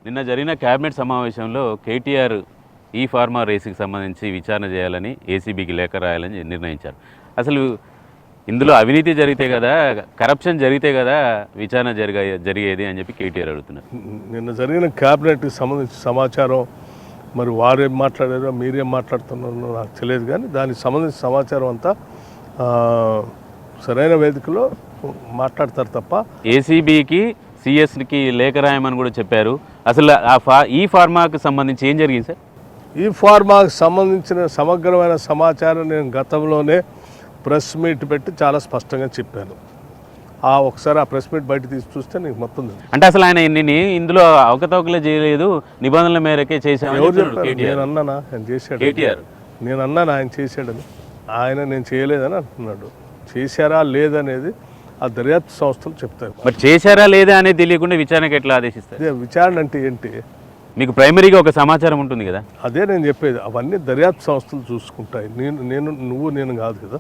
నిన్న జరిగిన కేబినెట్ సమావేశంలో కేటీఆర్ ఈ ఫార్మా రేసుకి సంబంధించి విచారణ చేయాలని ఏసీబీకి లేఖ రాయాలని నిర్ణయించారు. అసలు ఇందులో అవినీతి జరిగితే కదా, కరప్షన్ జరిగితే కదా విచారణ జరిగేది అని చెప్పి కేటీఆర్ అడుగుతున్నారు. నిన్న జరిగిన కేబినెట్కి సంబంధించిన సమాచారం మరి వారేం మాట్లాడారో మీరేం మాట్లాడుతున్నారో నాకు తెలియదు, కానీ దానికి సంబంధించిన సమాచారం అంతా సరైన వేదికలో మాట్లాడతారు తప్ప ఏసీబీకి సిఎస్కి లేఖ రాయమని కూడా చెప్పారు. అసలు ఈ ఫార్మాకు సంబంధించి ఏం జరిగింది సార్? ఈ ఫార్మాకు సంబంధించిన సమగ్రమైన సమాచారం నేను గతంలోనే ప్రెస్ మీట్ పెట్టి చాలా స్పష్టంగా చెప్పాను. ఒకసారి ఆ ప్రెస్ మీట్ బయట తీసి చూస్తే నీకు మొత్తం అంటే అసలు ఆయన ఇందులో అవకతవకలే చేయలేదు, నిబంధనల మేరకే చేశాను. ఎవరు చెప్పారు? నేను అన్నానా ఆయన చేశాడు? కేటీఆర్ నేను అన్నాను ఆయన చేశాడని. ఆయన నేను చేయలేదని అంటున్నాడు. చేశారా లేదనేది ఆ దర్యాప్తు సంస్థలు చెప్తారు. మరి చేశారా లేదా అనేది తెలియకుండా విచారణకు ఎట్లా ఆదేశిస్తారు? అదే విచారణ అంటే ఏంటి? మీకు ప్రైమరీగా ఒక సమాచారం ఉంటుంది కదా. అదే నేను చెప్పేది, అవన్నీ దర్యాప్తు సంస్థలు చూసుకుంటాయి. నేను కాదు కదా.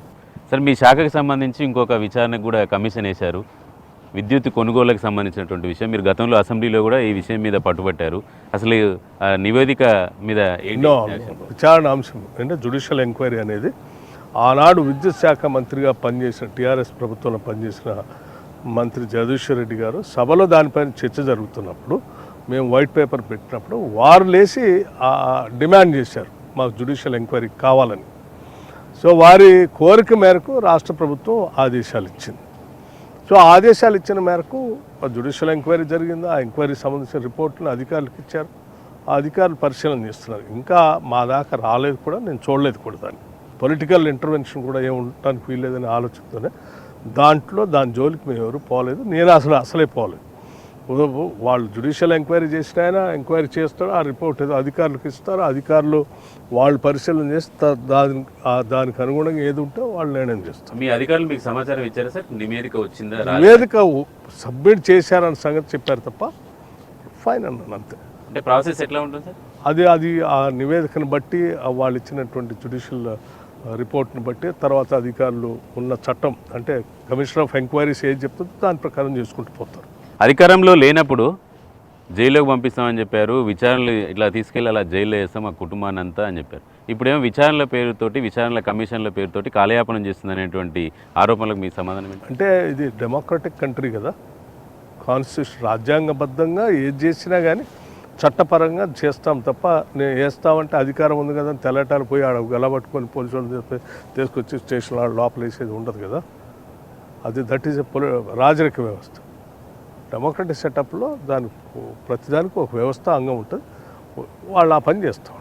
సార్, మీ శాఖకు సంబంధించి ఇంకొక విచారణకు కూడా కమిషన్ వేశారు. విద్యుత్ కొనుగోలుకు సంబంధించినటువంటి విషయం మీరు గతంలో అసెంబ్లీలో కూడా ఈ విషయం మీద పట్టుబట్టారు. అసలు నివేదిక మీద విచారణ అంశం అంటే జ్యుడిషియల్ ఎంక్వైరీ అనేది ఆనాడు విద్యుత్ శాఖ మంత్రిగా పనిచేసిన టీఆర్ఎస్ ప్రభుత్వంలో పనిచేసిన మంత్రి జగదీశ్వర్ రెడ్డి గారు సభలో దానిపైన చర్చ జరుగుతున్నప్పుడు మేము వైట్ పేపర్ పెట్టినప్పుడు వారు లేచి డిమాండ్ చేశారు మాకు జ్యుడిషియల్ ఎంక్వైరీ కావాలని. సో వారి కోరిక మేరకు రాష్ట్ర ప్రభుత్వం ఆదేశాలు ఇచ్చింది. సో ఆదేశాలు ఇచ్చిన మేరకు జ్యుడిషియల్ ఎంక్వైరీ జరిగింది. ఆ ఎంక్వైరీకి సంబంధించిన రిపోర్ట్ని అధికారులకు ఇచ్చారు. ఆ అధికారులు పరిశీలన చేస్తున్నారు. ఇంకా మా దాకా రాలేదు కూడా, నేను చూడలేదు కూడా. దాన్ని పొలిటికల్ ఇంటర్వెన్షన్ కూడా ఏముండటానికి వీల్లేదనే ఆలోచనతోనే దాని జోలికి మేము ఎవరు పోలేదు. నేను అసలే పోలేదు. వాళ్ళు జ్యుడిషియల్ ఎంక్వైరీ చేసిన ఆయన ఎంక్వైరీ చేస్తారు, ఆ రిపోర్ట్ ఏదో అధికారులకు ఇస్తారు, అధికారులు వాళ్ళు పరిశీలన చేస్తే దానికి అనుగుణంగా ఏది ఉంటే వాళ్ళు నిర్ణయం చేస్తారు. మీ అధికారులు మీకు సమాచారం ఇచ్చారా సార్? నివేదిక వచ్చిందా? నివేదిక సబ్మిట్ చేశారన్న సంగతి చెప్పారు తప్ప ఫైన్ అన్నాను అంతే. అంటే ప్రాసెస్ ఎట్లా ఉంటుంది సార్? అది ఆ నివేదికను బట్టి వాళ్ళు ఇచ్చినటువంటి జ్యుడిషియల్ రిపోర్ట్ని బట్టి తర్వాత అధికారులు ఉన్న చట్టం అంటే కమిషనర్ ఆఫ్ ఎంక్వైరీస్ ఏది చెప్తుందో దాని ప్రకారం చేసుకుంటూ పోతారు. అధికారంలో లేనప్పుడు జైల్లోకి పంపిస్తామని చెప్పారు, విచారణలు ఇట్లా తీసుకెళ్ళి అలా జైల్లో వేస్తాం మా కుటుంబాన్ని అంతా అని చెప్పారు. ఇప్పుడేమో విచారణల పేరుతోటి, విచారణల కమిషన్ల పేరుతోటి కాలయాపనం చేస్తుంది అనేటువంటి ఆరోపణలకు మీ సమాధానం ఏంటి? అంటే ఇది డెమోక్రటిక్ కంట్రీ కదా, కాన్స్టిట్యూషన్ రాజ్యాంగబద్ధంగా ఏది చేసినా కానీ చట్టపరంగా చేస్తాం తప్ప నేను వేస్తామంటే అధికారం ఉంది కదా తెల్లటాలు పోయి ఆడ గలబట్టుకొని పోలీసు వాళ్ళు తీసుకొచ్చి స్టేషన్లో లోపల వేసేది ఉండదు కదా. దట్ ఈజ్ రాజరిక వ్యవస్థ. డెమోక్రటిక్ సెటప్లో ప్రతిదానికి ఒక వ్యవస్థ అంగం ఉంటుంది. వాళ్ళు ఆ పని చేస్తాం.